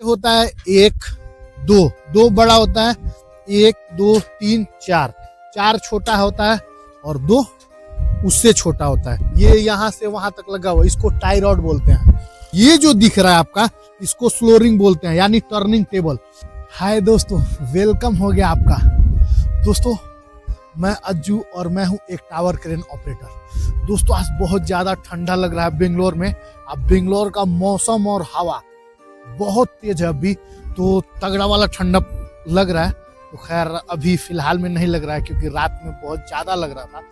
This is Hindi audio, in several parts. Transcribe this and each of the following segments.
होता है एक, दो, दो बड़ा होता है, एक, दो, तीन, चार, चार छोटा होता है और दो उससे छोटा होता है। ये यहाँ से वहां तक लगा हुआ, इसको टाई रॉड बोलते हैं। ये जो दिख रहा है आपका, इसको स्लोरिंग बोलते हैं, यानी टर्निंग टेबल। हाय दोस्तों, वेलकम हो गया आपका। दोस्तों मैं अज्जू और मैं हूँ एक टावर क्रेन ऑपरेटर। दोस्तों आज बहुत ज्यादा ठंडा लग रहा है बेंगलोर में। अब बेंगलोर का मौसम और हवा बहुत तेज है, अभी तो तगड़ा वाला ठंडा लग रहा है। तो खैर अभी फिलहाल में नहीं लग रहा है क्योंकि रात में बहुत ज्यादा लग रहा था।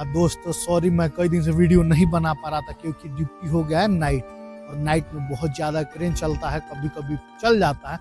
दोस्तों सॉरी, मैं कई दिन से वीडियो नहीं बना पा रहा था क्योंकि ड्यूटी हो गया है नाइट, और नाइट में बहुत ज्यादा क्रेन चलता है, कभी कभी चल जाता है।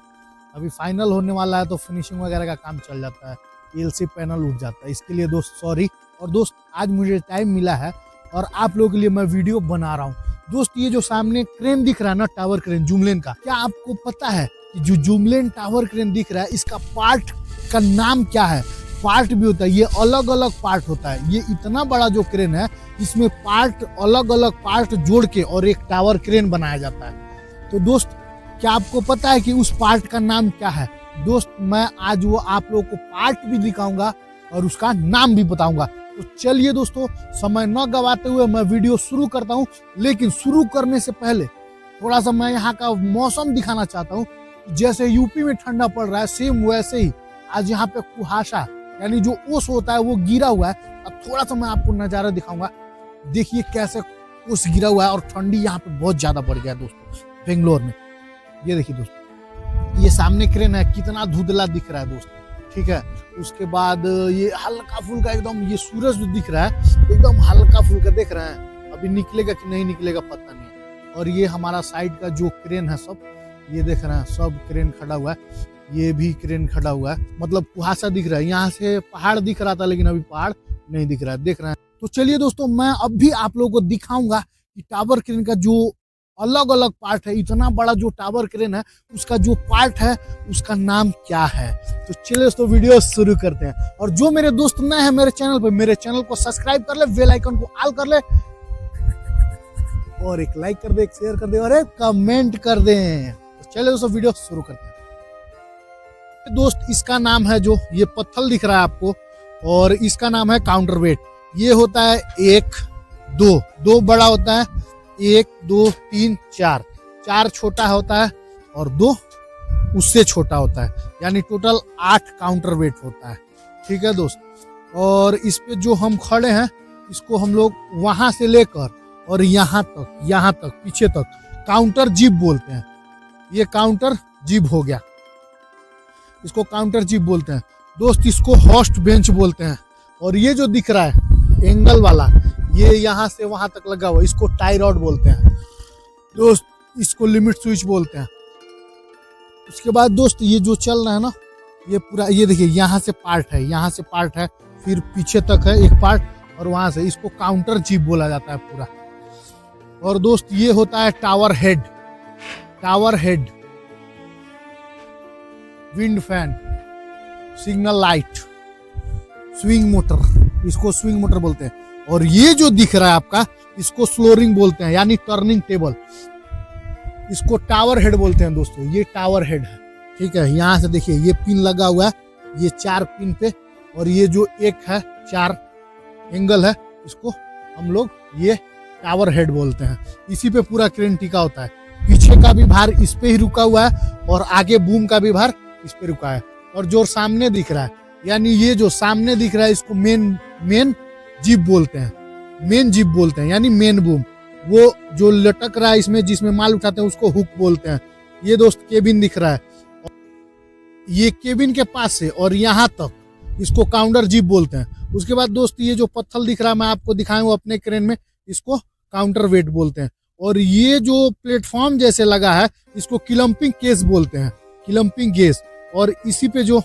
अभी फाइनल होने वाला है तो फिनिशिंग वगैरह का काम चल जाता है, एलसी पैनल उठ जाता है, इसके लिए दोस्त सॉरी। और दोस्त आज मुझे टाइम मिला है और आप लोगों के लिए मैं वीडियो बना रहा हूँ। दोस्त ये जो सामने क्रेन दिख रहा है ना, टावर क्रेन जूमलेन का, क्या आपको पता है कि जो जूमलेन टावर क्रेन दिख रहा है इसका पार्ट का नाम क्या है? पार्ट भी होता है, ये अलग अलग पार्ट होता है। ये इतना बड़ा जो क्रेन है इसमें पार्ट अलग अलग पार्ट जोड़ के और एक टावर क्रेन बनाया जाता है। तो दोस्त क्या आपको पता है कि उस पार्ट का नाम क्या है? दोस्त मैं आज वो आप लोगों को पार्ट भी दिखाऊंगा और उसका नाम भी बताऊंगा। तो चलिए दोस्तों, समय न गवाते हुए मैं वीडियो शुरू करता हूँ। लेकिन शुरू करने से पहले थोड़ा सा मैं यहाँ का मौसम दिखाना चाहता हूँ। जैसे यूपी में ठंडा पड़ रहा है, सेम वैसे ही आज यहाँ पे कुहासा यानी जो ओस होता है वो गिरा हुआ है। अब थोड़ा सा मैं आपको नजारा दिखाऊंगा, देखिए कैसे ओस गिरा हुआ है और ठंडी यहाँ पे बहुत ज्यादा बढ़ गया है दोस्तों बेंगलोर में। ये देखिए दोस्तों, ये सामने क्रेन है, कितना धुंधला दिख रहा है दोस्त, ठीक है। उसके बाद ये हल्का फुल्का एकदम, ये सूरज जो दिख रहा है एकदम हल्का फुल्का देख रहे हैं, अभी निकलेगा कि नहीं निकलेगा पता नहीं। और ये हमारा साइड का जो क्रेन है सब, ये देख रहे हैं सब क्रेन खड़ा हुआ है, ये भी क्रेन खड़ा हुआ है, मतलब कुहासा दिख रहा है। यहाँ से पहाड़ दिख रहा था लेकिन अभी पहाड़ नहीं दिख रहा है, देख रहे हैं। तो चलिए दोस्तों, मैं अब भी आप लोगों को दिखाऊंगा कि टावर क्रेन का जो अलग अलग पार्ट है, इतना बड़ा जो टावर क्रेन है उसका जो पार्ट है उसका नाम क्या है। तो चलिए दोस्तों वीडियो शुरू करते हैं। और जो मेरे दोस्त नए हैं मेरे चैनल पे, मेरे चैनल को सब्सक्राइब कर ले, बेल आइकन को ऑल कर ले और एक लाइक कर दे, एक शेयर कर दे और एक कमेंट कर दे। तो चलिए दोस्तों वीडियो शुरू करते हैं। दोस्त इसका नाम है, जो ये पत्थर दिख रहा है आपको, और इसका नाम है काउंटर वेट। ये होता है एक, दो, दो बड़ा होता है, एक, दो, तीन, चार, चार छोटा होता है और दो उससे छोटा होता है, यानी टोटल 8 काउंटर वेट होता है, ठीक है दोस्त। और इस पे जो हम खड़े हैं इसको हम लोग वहां से लेकर और यहाँ तक पीछे तक काउंटर जिप बोलते हैं। ये काउंटर जिप हो गया, इसको काउंटर जिप बोलते हैं दोस्त। इसको होस्ट बेंच बोलते हैं। और ये जो दिख रहा है एंगल वाला, ये यहाँ से वहां तक लगा हुआ, इसको टाई रॉड बोलते हैं दोस्त। इसको लिमिट स्विच बोलते हैं। उसके बाद दोस्त ये जो चल रहा है ना, ये पूरा, ये देखिए यहाँ से पार्ट है, यहाँ से पार्ट है, फिर पीछे तक है एक पार्ट, और वहां से इसको काउंटर जिप बोला जाता है पूरा। और दोस्त ये होता है tower head, tower head, wind fan, signal light, swing motor, इसको स्विंग मोटर बोलते हैं। और ये जो दिख रहा है आपका, इसको स्लोरिंग बोलते हैं, यानी टर्निंग टेबल। इसको टावर हेड बोलते हैं दोस्तों। ये टावर हेड है, ठीक है। यहाँ से देखिए ये पिन लगा हुआ है, ये 4 पिन पे, और ये जो एक है 4 एंगल है, इसको हम लोग ये टावर हेड बोलते हैं। इसी पे पूरा क्रेन टिका होता है। पीछे का भी भार इस पे ही रुका हुआ है और आगे बूम का भी भार इस पे रुका है। और जो सामने दिख रहा है, यानी ये जो सामने दिख रहा है, इसको मेन जिप बोलते हैं, मेन जिप बोलते हैं, यानी मेन बूम। वो जो लटक रहा है इसमें, जिसमें माल उठाते हैं, उसको हुक बोलते हैं। ये दोस्त केबिन दिख रहा है, ये केबिन के पास से और यहाँ तक, इसको काउंटर जिप बोलते हैं। उसके बाद दोस्त ये जो पत्थर दिख रहा है, मैं आपको दिखाऊंगा अपने क्रेन में, इसको काउंटर वेट बोलते हैं। और ये जो प्लेटफॉर्म जैसे लगा है, इसको क्लम्पिंग केस बोलते हैं, क्लम्पिंग केस। और इसी पे जो,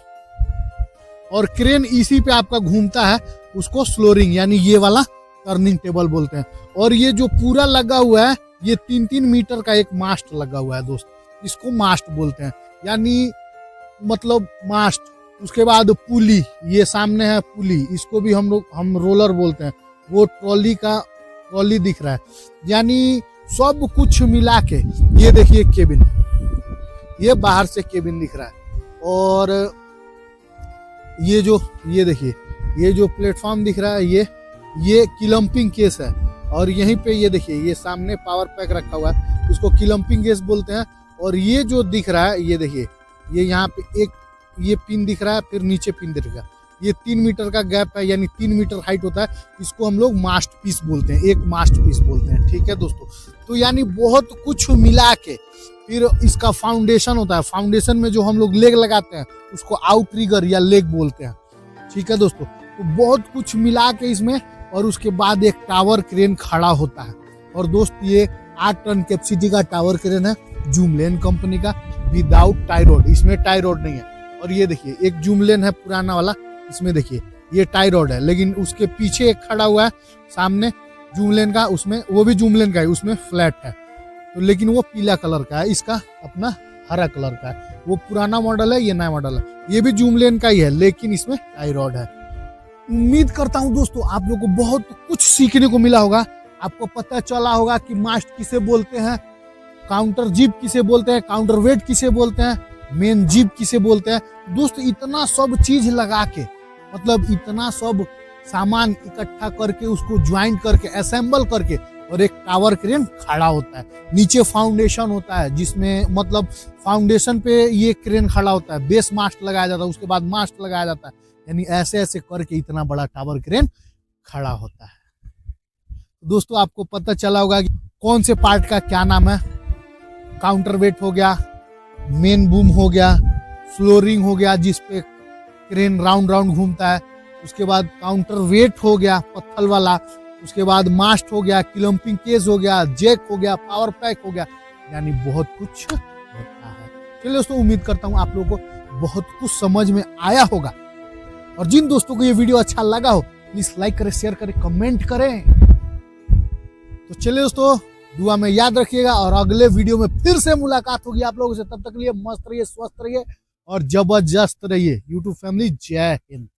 और क्रेन इसी पे आपका घूमता है, उसको स्लोरिंग, यानी ये वाला टर्निंग टेबल बोलते हैं। और ये जो पूरा लगा हुआ है, ये 3-3 मीटर का एक मास्ट लगा हुआ है दोस्त, इसको मास्ट बोलते हैं, यानी मतलब मास्ट। उसके बाद पुली, ये सामने है पुली, इसको भी हम रोलर बोलते हैं। वो ट्रॉली दिख रहा है, यानी सब कुछ मिला के। ये देखिए केबिन, ये बाहर से केबिन दिख रहा है। और ये देखिए, ये जो प्लेटफॉर्म दिख रहा है ये किलम्पिंग केस है। और यहीं पे ये देखिए, ये सामने पावर पैक रखा हुआ है, इसको किलम्पिंग केस बोलते हैं। और ये जो दिख रहा है ये देखिए, ये यहाँ पे एक ये पिन दिख रहा है, फिर नीचे पिन दिखेगा। ये 3 मीटर का गैप है, यानी 3 मीटर हाइट होता है। इसको हम लोग मास्ट पीस बोलते हैं, एक मास्ट पीस बोलते हैं। ठीक है दोस्तों, तो यानी बहुत कुछ मिला के फिर इसका फाउंडेशन होता है। फाउंडेशन में जो हम लोग लेग लगाते हैं उसको आउटरिगर या लेग बोलते हैं। ठीक है दोस्तों, तो बहुत कुछ मिला के इसमें, और उसके बाद एक टावर क्रेन खड़ा होता है। और दोस्त ये 8 टन कैपेसिटी का टावर क्रेन है, जूमलेन कंपनी का, विदाउट टाई रॉड। इसमें टाई रॉड नहीं है। और ये देखिए एक जूमलेन है पुराना वाला, इसमें देखिए ये टाई रॉड है, लेकिन उसके पीछे एक खड़ा हुआ है सामने जूमलेन का, उसमें वो भी जूमलेन का है, उसमें फ्लैट है। तो लेकिन वो पीला कलर का है, इसका अपना हरा कलर का है। वो पुराना मॉडल है, ये नया मॉडल है। ये भी जूमलेन का ही है, लेकिन इसमें टाई रॉड है। उम्मीद करता हूं दोस्तों आप लोगों को बहुत कुछ सीखने को मिला होगा। आपको पता चला होगा कि मास्ट किसे बोलते हैं, काउंटर जिप किसे बोलते हैं, काउंटर वेट किसे बोलते हैं, मेन जिप किसे बोलते हैं। दोस्तों इतना सब चीज लगा के, मतलब इतना सब सामान इकट्ठा करके, उसको ज्वाइंट करके, असेंबल करके, और एक टावर क्रेन खड़ा होता है। नीचे फाउंडेशन होता है, जिसमें मतलब फाउंडेशन पे ये क्रेन खड़ा होता है, बेस मास्ट लगाया जाता है, उसके बाद मास्ट लगाया जाता है, यानी ऐसे ऐसे करके इतना बड़ा टावर क्रेन खड़ा होता है। दोस्तों आपको पता चला होगा कि कौन से पार्ट का क्या नाम है। काउंटर वेट हो गया, मेन बूम हो गया, फ्लोरिंग हो गया जिसपे क्रेन राउंड राउंड घूमता है, उसके बाद काउंटर वेट हो गया पत्थर वाला, उसके बाद मास्ट हो गया, क्लम्पिंग केस हो गया, जैक हो गया, पावर पैक हो गया, यानी बहुत कुछ होता है। चलिए दोस्तों, उम्मीद करता हूँ आप लोगों को बहुत कुछ समझ में आया होगा। और जिन दोस्तों को ये वीडियो अच्छा लगा हो प्लीज लाइक करें, शेयर करें, कमेंट करें। तो चलिए दोस्तों, दुआ में याद रखिएगा, और अगले वीडियो में फिर से मुलाकात होगी आप लोगों से। तब तक के लिए मस्त रहिए, स्वस्थ रहिए और जबरदस्त रहिए। यूट्यूब फैमिली, जय हिंद।